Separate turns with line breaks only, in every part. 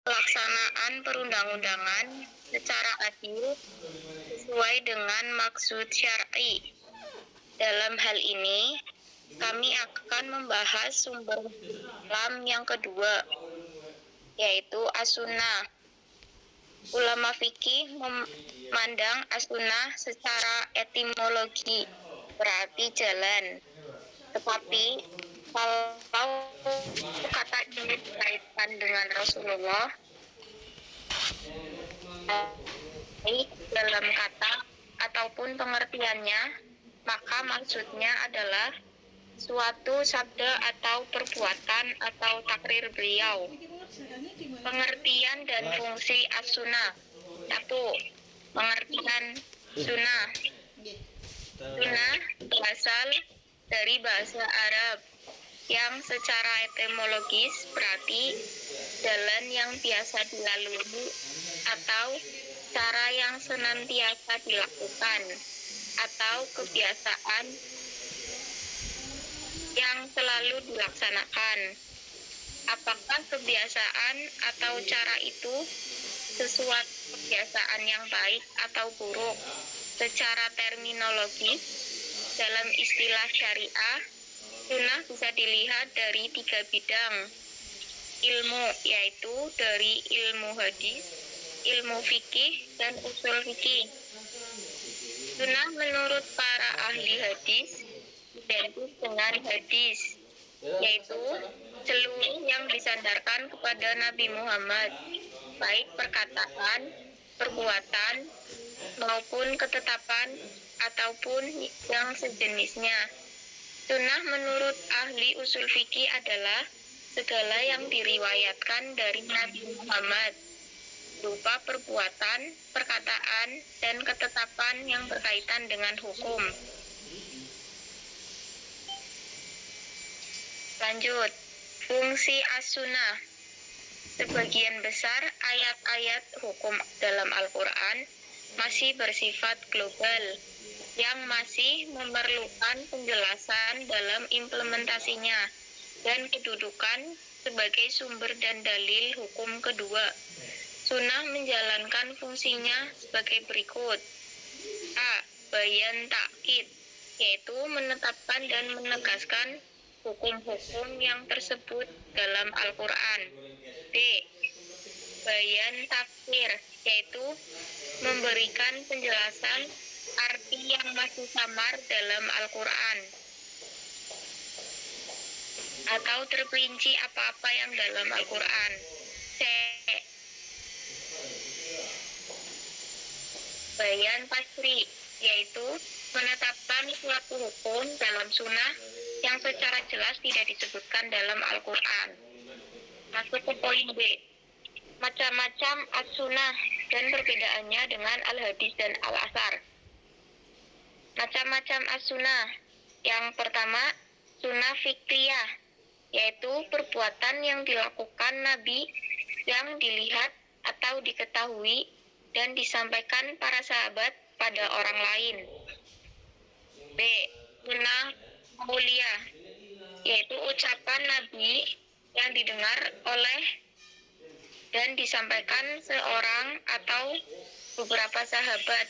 pelaksanaan perundang-undangan secara adil sesuai dengan maksud syar'i. Dalam hal ini, kami akan membahas sumber kalam yang kedua, yaitu as-sunnah. Ulama fikih memandang as-sunnah secara etimologi, berarti jalan. Tetapi kalau kata ini dikaitkan dengan Rasulullah, baik dalam kata ataupun pengertiannya, maka maksudnya adalah suatu sabda atau perbuatan atau takrir beliau. Pengertian dan fungsi as-sunnah. 1. Pengertian sunnah. Sunnah berasal dari bahasa Arab yang secara etimologis berarti jalan yang biasa dilalui atau cara yang senantiasa dilakukan atau kebiasaan yang selalu dilaksanakan. Apakah kebiasaan atau cara itu sesuatu kebiasaan yang baik atau buruk? Secara terminologis, dalam istilah syariah, sunnah bisa dilihat dari 3 bidang ilmu, yaitu dari ilmu hadis, ilmu fikih, dan usul fikih. Sunnah menurut para ahli hadis identik dengan hadis, yaitu seluruh yang disandarkan kepada Nabi Muhammad, baik perkataan, perbuatan, maupun ketetapan ataupun yang sejenisnya. Sunnah menurut ahli usul fikih adalah segala yang diriwayatkan dari Nabi Muhammad berupa perbuatan, perkataan, dan ketetapan yang berkaitan dengan hukum. Lanjut, fungsi as-sunnah. Sebagian besar ayat-ayat hukum dalam Al-Quran masih bersifat global, yang masih memerlukan penjelasan dalam implementasinya dan kedudukan sebagai sumber dan dalil hukum kedua. Sunnah menjalankan fungsinya sebagai berikut. A. Bayan takkid, yaitu menetapkan dan menegaskan hukum-hukum yang tersebut dalam Al-Quran. B. Bayan tafsir, yaitu memberikan penjelasan arti yang masih samar dalam Al-Quran atau terperinci apa-apa yang dalam Al-Quran. C. Bayan pasri, yaitu menetapkan suatu hukum dalam sunnah yang secara jelas tidak disebutkan dalam Al-Quran. Masuk ke poin B. Macam-macam as-sunnah dan perbedaannya dengan al-hadis dan al-asar. Macam-macam as-sunnah. Yang pertama, sunnah fikriyah, yaitu perbuatan yang dilakukan Nabi yang dilihat atau diketahui dan disampaikan para sahabat pada orang lain. B. Sunnah qauliyah, yaitu ucapan Nabi yang didengar oleh dan disampaikan seorang atau beberapa sahabat.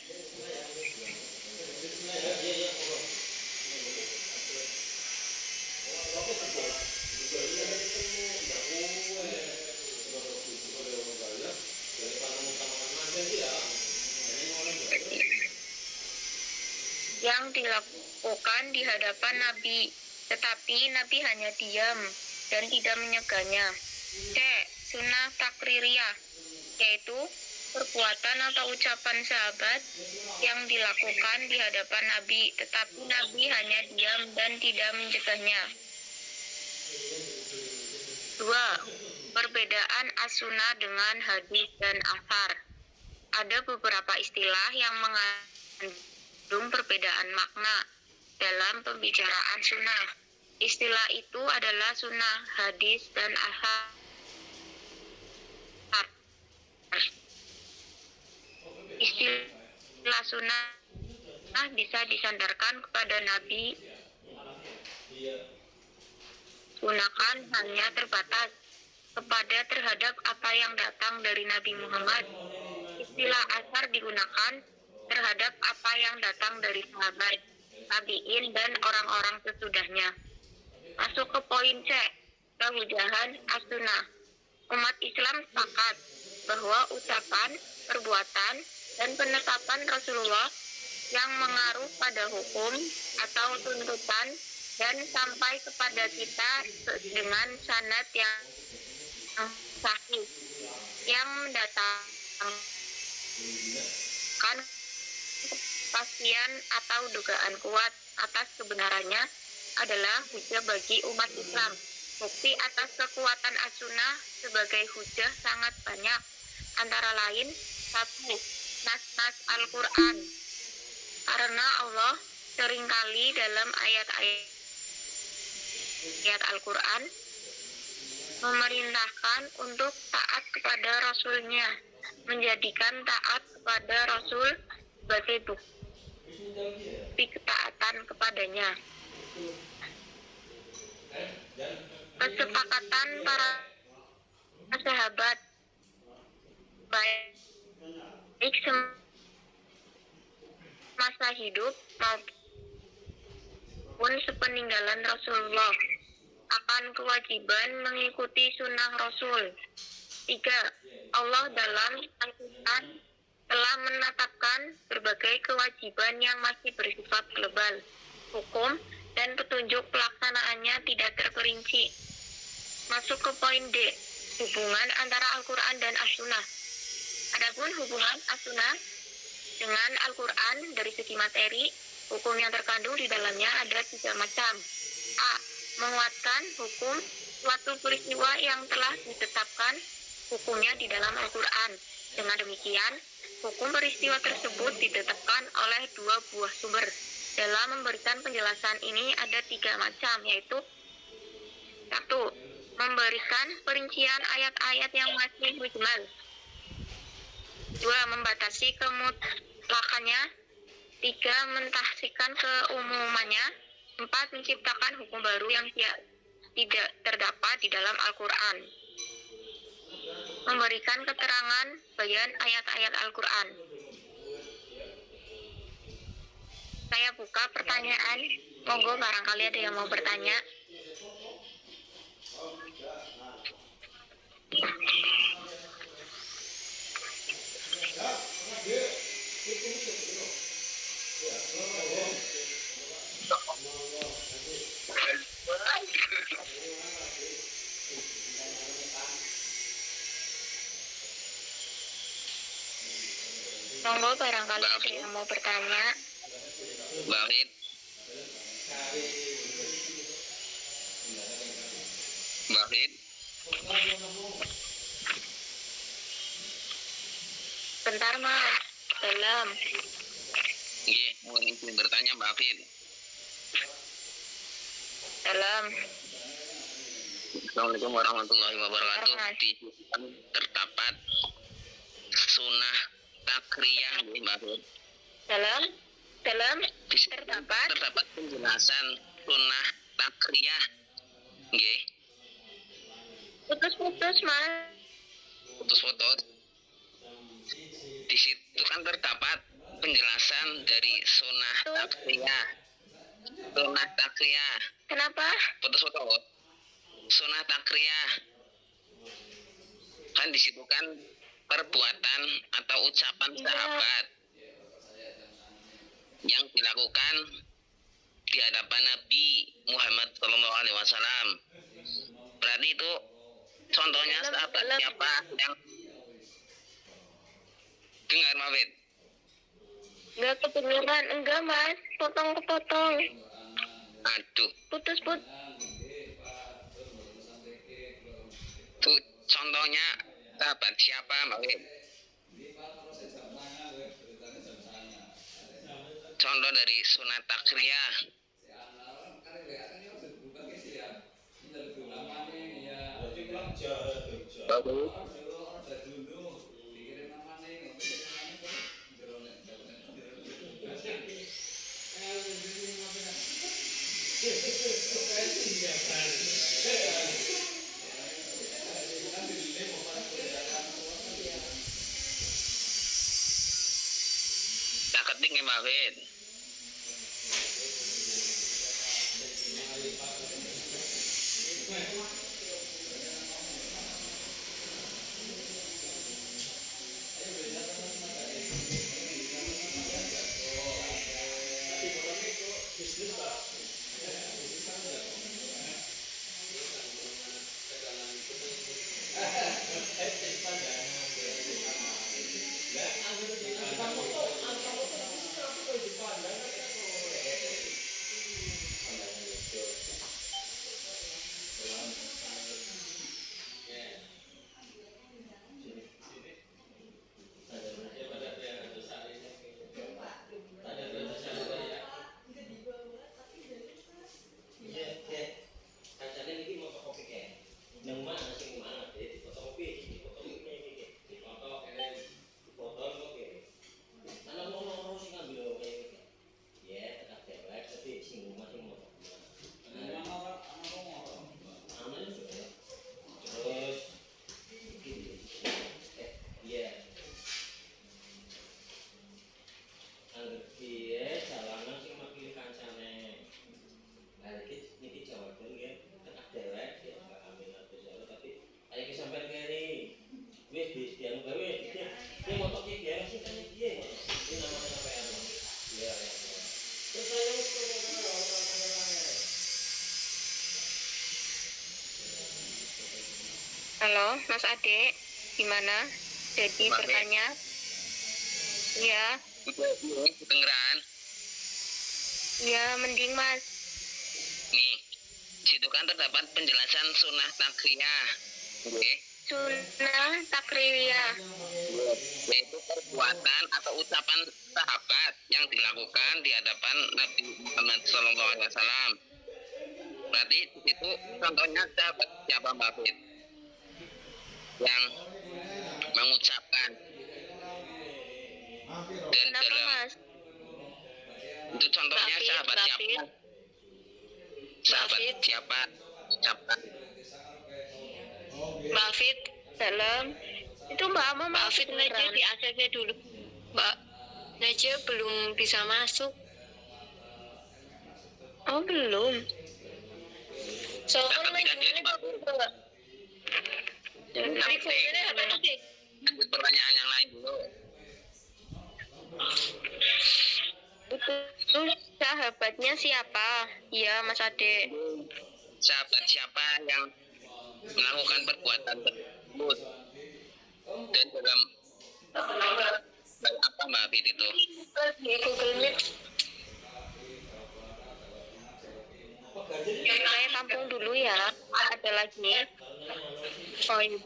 Yang dilakukan di hadapan Nabi, tetapi Nabi hanya diam dan tidak menyegahnya. C. Sunnah takririyah, yaitu perbuatan atau ucapan sahabat yang dilakukan di hadapan Nabi, tetapi Nabi hanya diam dan tidak mencegahnya. 2. Perbedaan as-sunnah dengan hadis dan asar. Ada beberapa istilah yang mengandung perbedaan makna dalam pembicaraan sunnah. Istilah itu adalah sunnah, hadis, dan asar. Istilah sunnah bisa disandarkan kepada Nabi, gunakan hanya terbatas kepada terhadap apa yang datang dari Nabi Muhammad. Istilah asar digunakan terhadap apa yang datang dari sahabat, tabi'in, dan orang-orang sesudahnya. Masuk ke poin C, kehujahan as-sunnah. Umat Islam sepakat bahwa ucapan, perbuatan, dan penetapan Rasulullah yang mengaruh pada hukum atau tuntutan dan sampai kepada kita dengan sanad yang sahih yang mendatangkan kepastian atau dugaan kuat atas kebenarannya adalah hujah bagi umat Islam. Bukti atas kekuatan as-sunnah sebagai hujah sangat banyak, antara lain 1. Nas-nas Al-Quran, karena Allah seringkali dalam ayat-ayat Al-Quran memerintahkan untuk taat kepada Rasulnya, menjadikan taat kepada Rasul sebagai bukti ketaatan kepadanya. Kesepakatan para sahabat baik semasa hidup maupun sepeninggalan Rasulullah akan kewajiban mengikuti sunnah Rasul. 3. Allah dalam Al-Quran telah menetapkan berbagai kewajiban yang masih bersifat global. Hukum dan petunjuk pelaksanaannya tidak terperinci. Masuk ke poin D, hubungan antara Al-Quran dan As-Sunnah. Adapun hubungan As-Sunnah dengan Al-Quran dari segi materi, hukum yang terkandung di dalamnya ada 3 macam. A. Menguatkan hukum suatu peristiwa yang telah ditetapkan hukumnya di dalam Al-Quran. Dengan demikian, hukum peristiwa tersebut ditetapkan oleh 2 buah sumber. Dalam memberikan penjelasan ini ada 3 macam, yaitu 1. Memberikan perincian ayat-ayat yang masih mujmal. 2. Membatasi kemutlakannya. 3. Mentahsikan keumumannya. 4. Menciptakan hukum baru yang tidak terdapat di dalam Al-Quran. Memberikan keterangan bayan ayat-ayat Al-Quran. Saya buka pertanyaan. Monggo barangkali ada yang mau bertanya. Monggo barangkali ada yang mau bertanya.
Bahid. Bahid.
Bentar Mas. Dalam.
Iya, mau izin bertanya Bahid.
Dalam.
Assalamualaikum warahmatullahi wabarakatuh. Di terdapat sunnah takriyah nih Bahid.
Dalam
terdapat penjelasan sunnah takriyah. Nggih.
Putus-putus Mas.
Putus-putus. Di situ kan terdapat penjelasan dari sunnah takriyah. Sunnah takriyah.
Kenapa?
Putus-putus. Sunnah takriyah. Kan di situ kan perbuatan atau ucapan sahabat yang dilakukan di hadapan Nabi Muhammad SAW. Berarti itu contohnya sahabat siapa yang dengar Mawid?
Enggak kedengeran, enggak Mas, potong-potong.
Aduh,
Putus-putus.
itu contohnya sahabat siapa Mawid? Contoh dari sunnah takriyah. Bagus. penting ya Mbak Fit.
Halo, Mas Ade, gimana? Jadi
Mbak Fit.
bertanya? Iya,
Kedengeran?
iya mending Mas.
Nih, situ kan terdapat penjelasan sunnah takriyah. Oke.
Sunnah takriyah.
Yaitu perbuatan atau ucapan sahabat yang dilakukan di hadapan Nabi Muhammad SAW. Berarti itu contohnya sahabat siapa Mbak Fit? Yang mengucapkan dan
Kenapa
dalam
Mas?
itu contohnya
Mbak
sahabat
Fit,
siapa? Sahabat
Fit.
siapa ucapkan?
Mbak Fit, dalam itu Mbak Ama Mbak Fit Neja di ACC dulu. Mbak Neja belum bisa masuk. Oh belum. Soalnya
Dapat tidak jadi Mbak Fit?
Tapi fungsinya apa sih?
Lanjut pertanyaan yang lain dulu.
Itu sahabatnya siapa? Iya Mas Ade.
Sahabat siapa yang melakukan perbuatan tersebut dan dalam apa Mbak Fit itu?
Di Google Meet. Saya tampung dulu ya. Ada lagi. Oh iya.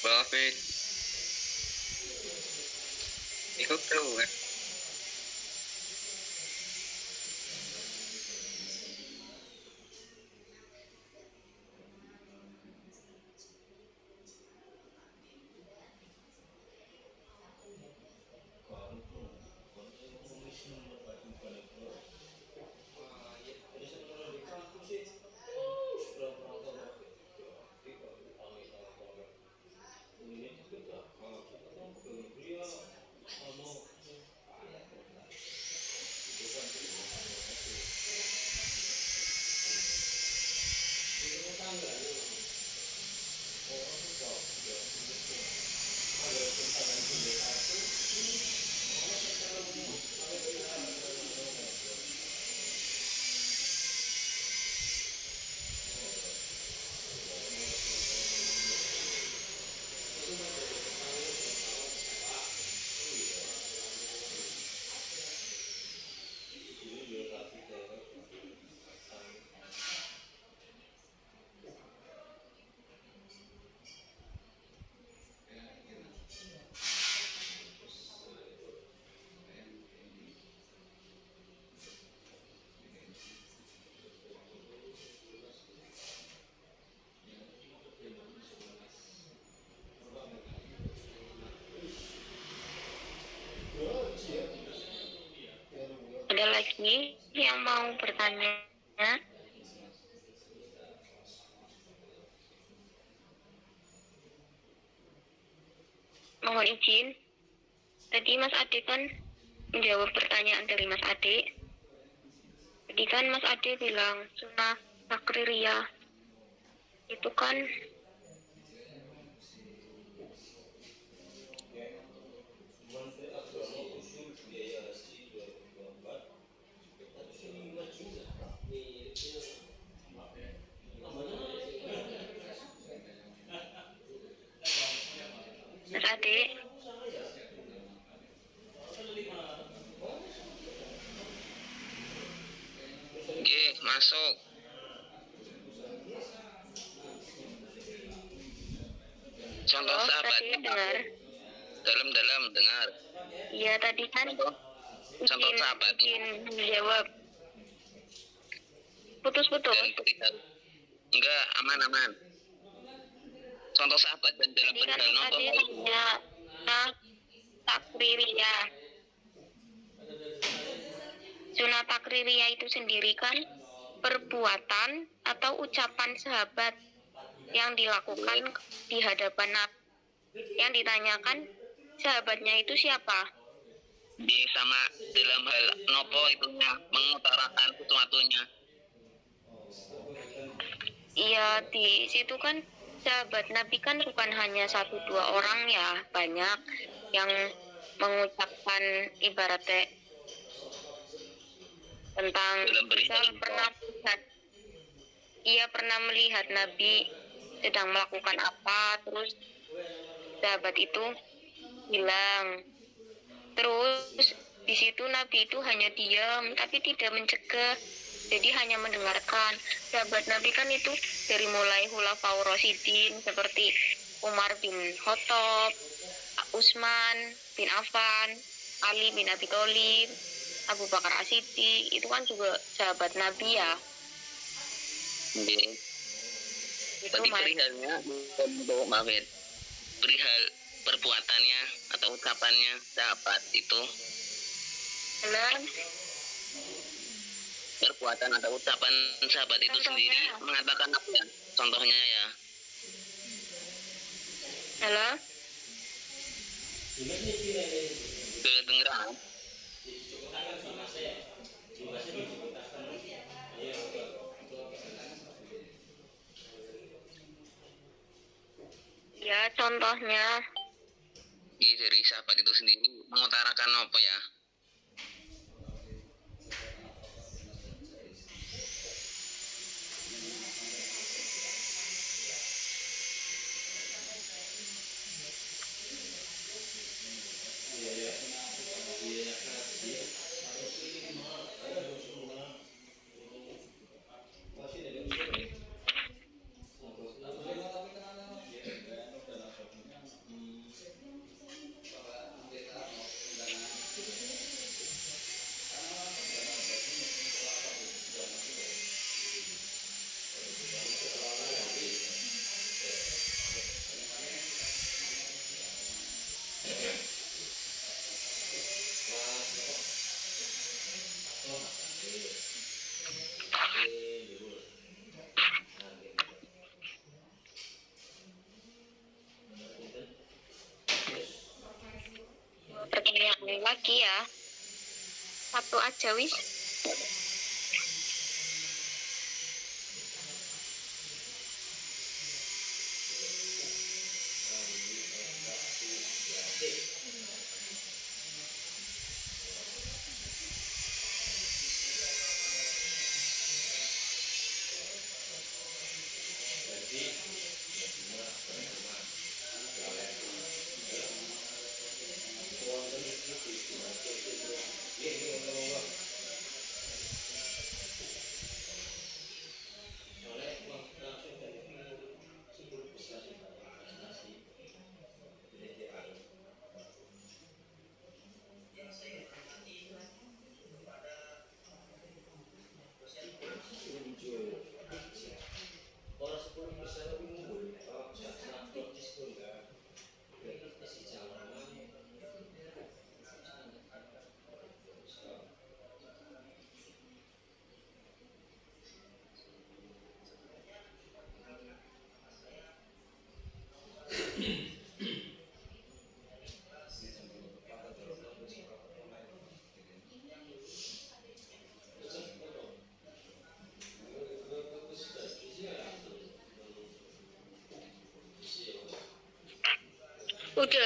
Mbak Fit ikut keluar.
lagi yang mau bertanya? Mohon izin. Tadi Mas Ade kan menjawab pertanyaan dari Mas Ade. Tadi kan Mas Ade bilang sunnah takririyah itu kan Mas Ade.
Oke, masuk. Contoh
Halo, tadi
sahabatnya
dengar?
dalam-dalam dengar.
Iya tadi kan
Contoh sahabatnya
izin menjawab. Putus-putus.
dan perihal. Enggak, aman-aman. Contoh sahabat dan dalam
Tadi kan
perihal
Mas
nopo
Ade
hal itu.
tanya takririyah. Sunnah takririyah itu sendiri kan perbuatan atau ucapan sahabat yang dilakukan di hadapan Nabi. Yang ditanyakan sahabatnya itu siapa?
Di sama dalam hal nopo itunya mengutarakan sesuatunya.
Iya, di situ kan sahabat Nabi kan bukan hanya satu dua orang ya, banyak yang mengucapkan ibaratnya tentang
Dalam perihal
misal pernah melihat Nabi sedang melakukan apa, terus sahabat itu bilang, terus di situ Nabi itu hanya diam tapi tidak mencegah, jadi hanya mendengarkan. Sahabat Nabi kan itu dari mulai Khulafaur Rasyidin seperti Umar bin Khattab, Utsman bin Affan, Ali bin Abi Thalib, Abu Bakar As-Siddiq, itu kan juga sahabat Nabi ya.
Oke.
Itu
Tadi perihalnya untuk maafin. Perihal perbuatannya atau ucapannya sahabat itu. Perbuatan atau ucapan sahabat itu sendiri mengatakan apa ya? Contohnya ya.
Halo?
Kedengeran.
Ya, contohnya
Iya, dari sahabat itu sendiri mengutarakan apa ya?
pertanyaan lagi ya. Satu aja wis.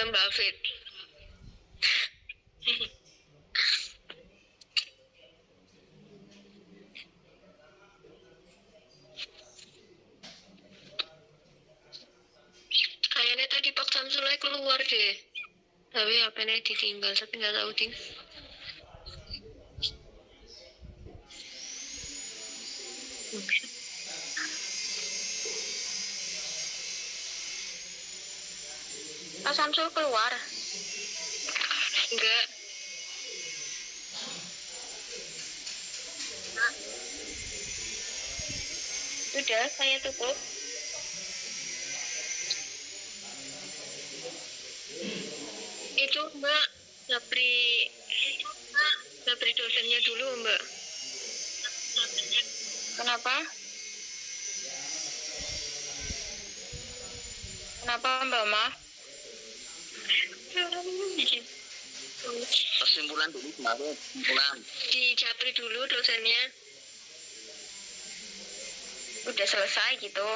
Mbak Fit. Kayaknya tadi Pak Samsulai keluar deh. Tapi HP-nya ditinggal, tapi nggak tahu ding. Pak Samsul keluar? Enggak. Sudah, saya tutup. Itu Mbak, Japri dosennya dulu Mbak. Kenapa? Kenapa Mbak Ma?
Kesimpulan dulu kemarin, kesimpulan.
Di Japri dulu dosennya. Udah selesai gitu.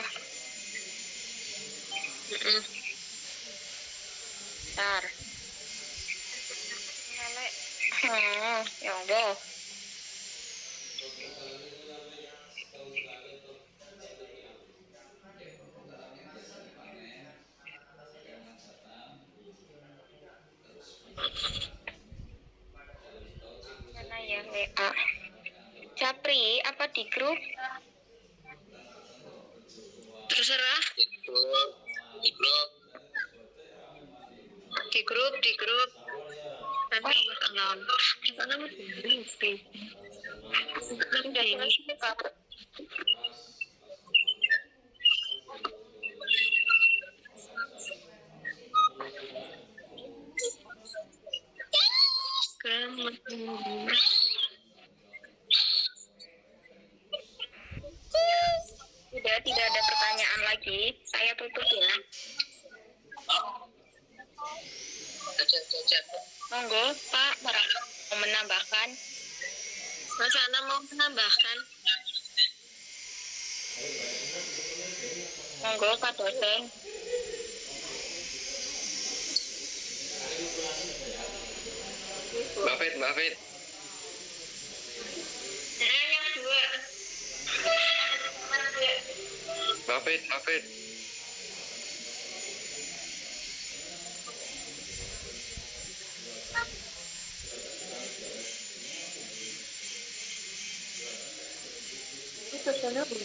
Bentar. Ya udah. Mana ya WA? Japri, apa di grup? Terserah. Di grup. Nanti karena udah ini. Sudah tidak ada pertanyaan lagi. Saya tutup ya. Monggo Pak, mau menambahkan? Mas Ana mau menambahkan? Monggo Pak dosen.
Mbak Fit.
Yang dua.
Mbak Fit.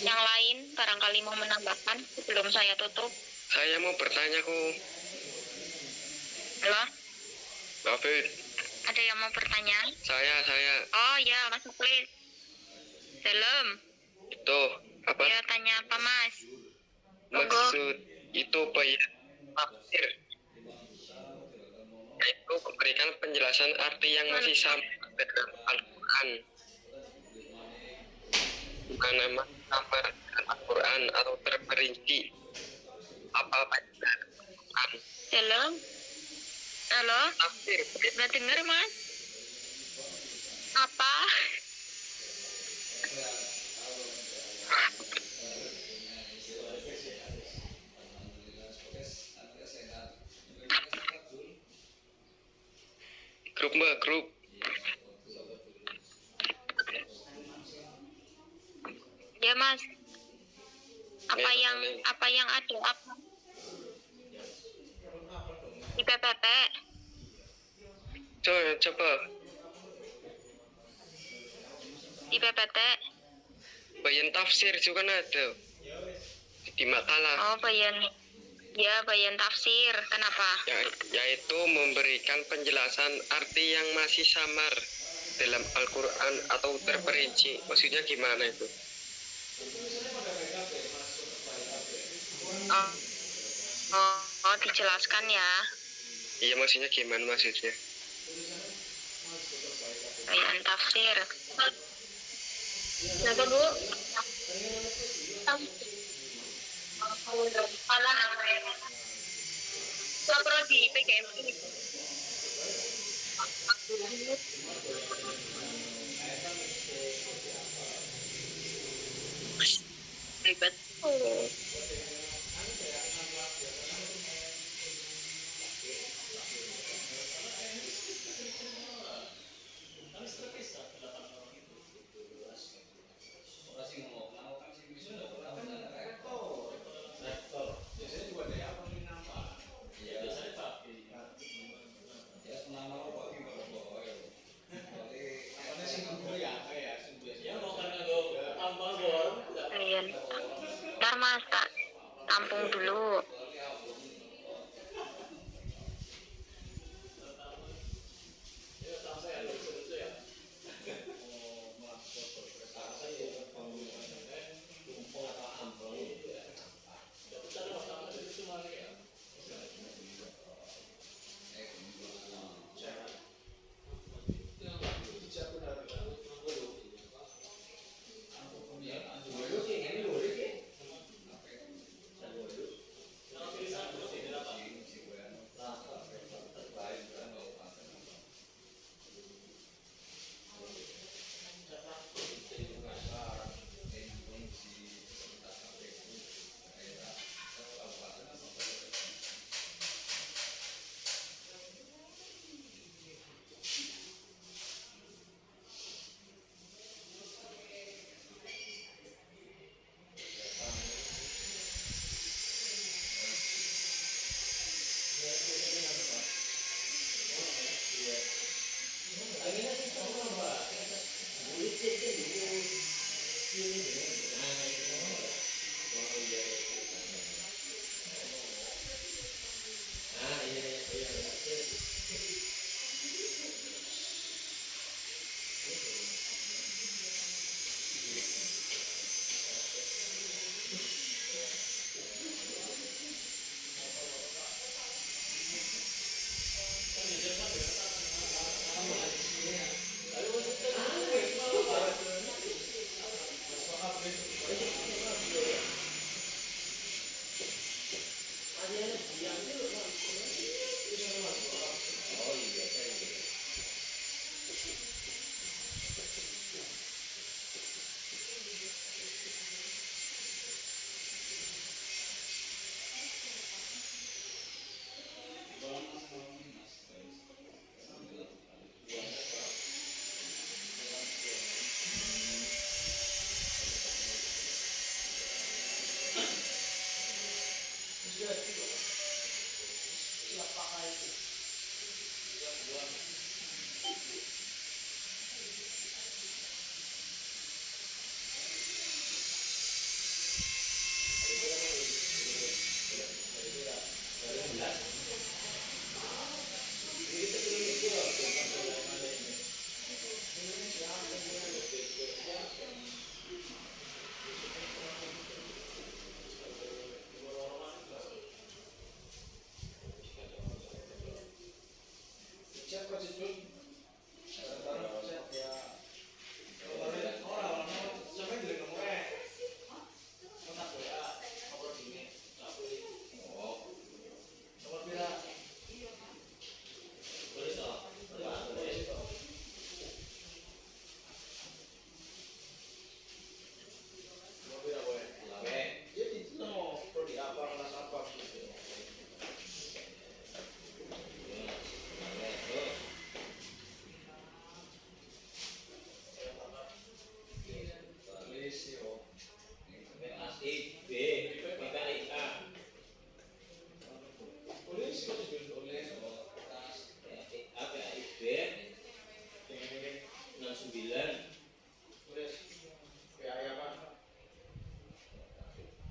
Yang lain barangkali mau menambahkan sebelum saya tutup.
Saya mau bertanya kok.
Halo?
Mbak Fit.
Ada yang mau bertanya?
Saya.
Oh ya, Mas Muklis. Salam.
Itu apa?
Ya, tanya apa Mas?
Maksud itu tafsir. Yaitu memberikan penjelasan arti yang masih sama dengan Al-Quran. Mana sama dengan Al-Quran atau terperinci apa-apa dengan Al-Quran.
Salam. Halo?
Tafsir.
Nggak dengar Mas? Apa?
Grup.
Ya Mas. Apa yang ada? Apa? Di PPT.
Coba.
Di PPT.
Bayan tafsir juga ada di makalah.
Oh, bayan tafsir. Kenapa?
Yaitu memberikan penjelasan arti yang masih samar dalam Al-Quran atau terperinci. Maksudnya gimana itu?
Oh, dijelaskan ya.
Iya, maksudnya gimana maksudnya?
Bayan tafsir. Kenapa Bu? Lapor di PKM. Ribet. rampung dulu.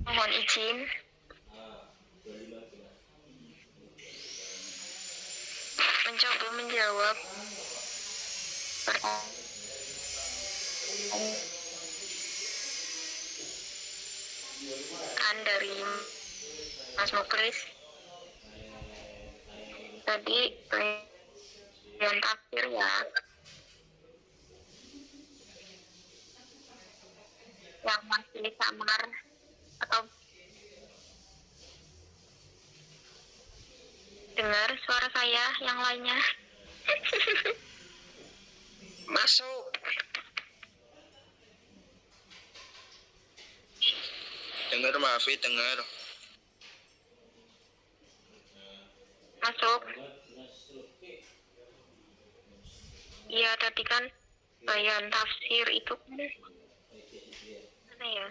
Mohon izin, mencoba menjawab pertanyaan dari Mas Muklis. Tadi yang terakhir ya, yang masih samar atau dengar suara saya yang lainnya.
Masuk. Dengar Mafi, dengar.
Masuk. Iya, tadi kan bayan tafsir itu mana ya?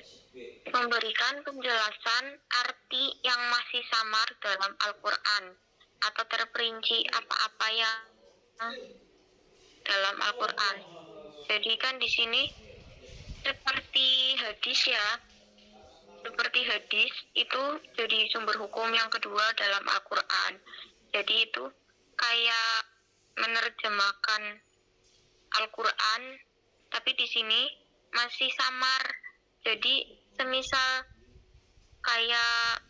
Memberikan penjelasan arti yang masih samar dalam Al-Quran atau terperinci apa-apa yang dalam Al-Quran. Jadi kan di sini seperti hadis ya, seperti hadis itu jadi sumber hukum yang kedua dalam Al-Quran. Jadi itu kayak menerjemahkan Al-Quran, tapi di sini masih samar. Jadi semisal kayak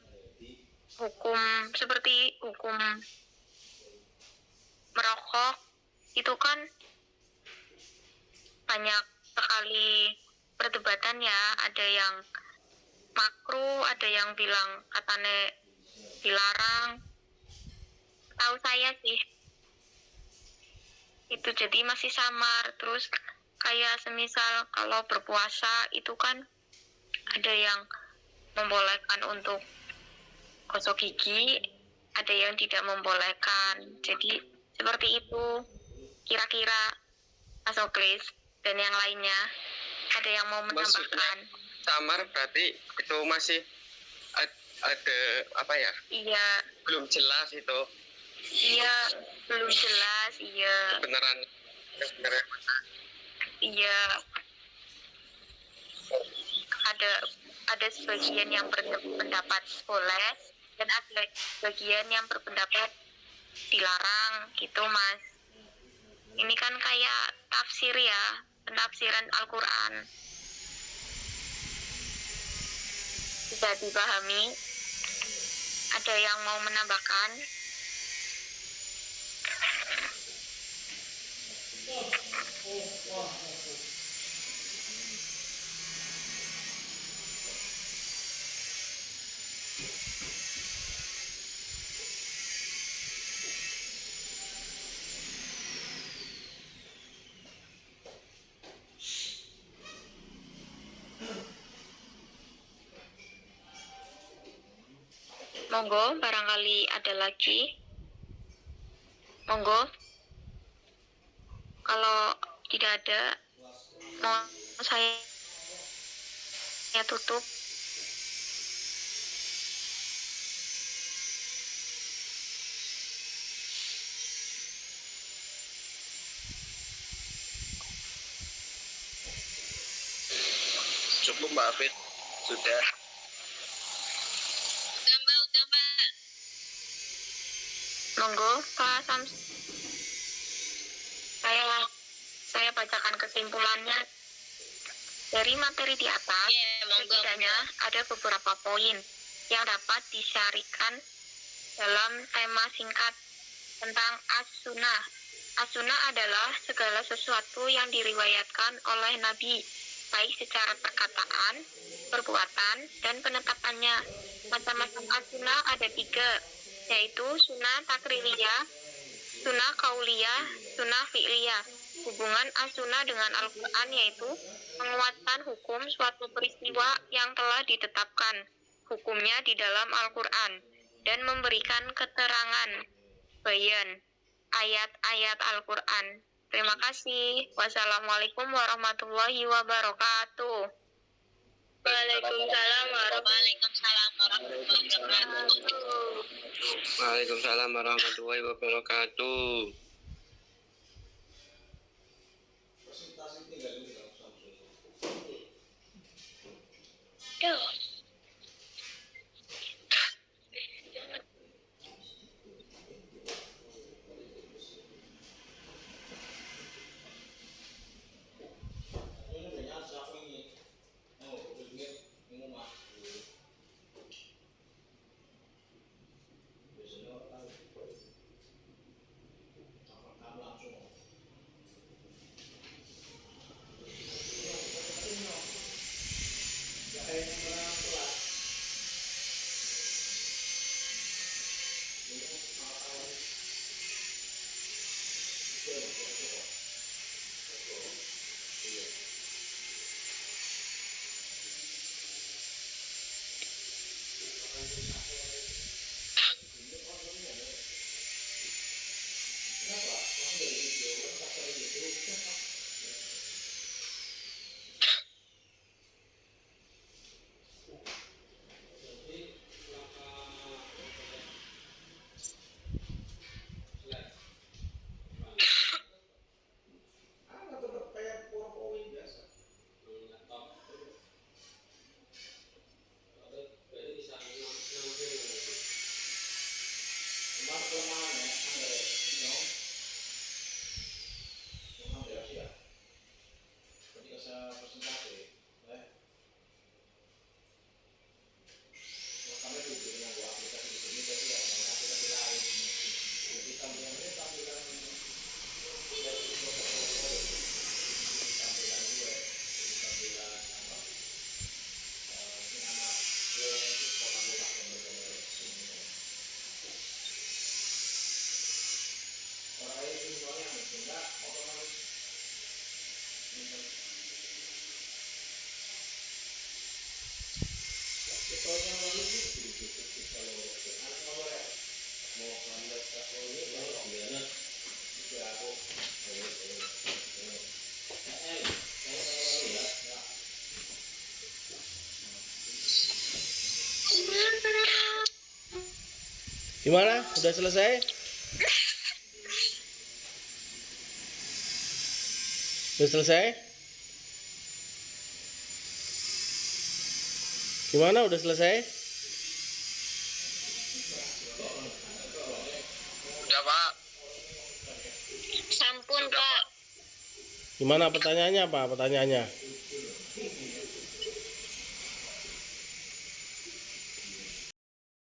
hukum seperti hukum merokok itu kan banyak sekali perdebatan ya, ada yang makruh, ada yang bilang katanya dilarang. Tahu saya sih itu jadi masih samar. Terus kayak semisal kalau berpuasa itu kan ada yang membolehkan untuk gosok gigi, ada yang tidak membolehkan. Jadi seperti itu kira-kira Mas Oklis dan yang lainnya. Ada yang mau menambahkan?
Samar berarti itu masih ada apa ya?
Iya.
Belum jelas itu.
Iya, belum jelas. Iya.
Beneran.
Iya. Ada sebagian yang berpendapat boleh dan ada sebagian yang berpendapat dilarang gitu, Mas. Ini kan kayak tafsir ya, penafsiran Al-Quran. Bisa dipahami? Ada yang mau menambahkan? Monggo, barangkali ada lagi. Monggo. Kalau tidak ada, mau saya tutup.
Cukup Mbak Afid, sudah.
Udah Mbak. Monggo, Pak Sams. Saya bacakan kesimpulannya. Dari materi di atas, setidaknya ada beberapa poin yang dapat disyarikan dalam tema singkat tentang as-sunnah. As-sunnah adalah segala sesuatu yang diriwayatkan oleh Nabi, baik secara perkataan, perbuatan, dan penetapannya. Macam-macam as-sunnah ada 3, yaitu sunnah takririyah, sunnah kauliyah, sunnah fi'liyah. Hubungan as-sunnah dengan Al-Quran yaitu menguatkan hukum suatu peristiwa yang telah ditetapkan hukumnya di dalam Al-Quran dan memberikan keterangan bayan ayat-ayat Al-Quran. Terima kasih. Wassalamualaikum warahmatullahi wabarakatuh. Waalaikumsalam warahmatullahi wabarakatuh.
Waalaikumsalam warahmatullahi wabarakatuh.
Gimana? Udah selesai? Udah selesai? Gimana? Udah selesai?
Udah, Pak.
Sampun, Pak.
Gimana pertanyaannya apa? Pertanyaannya?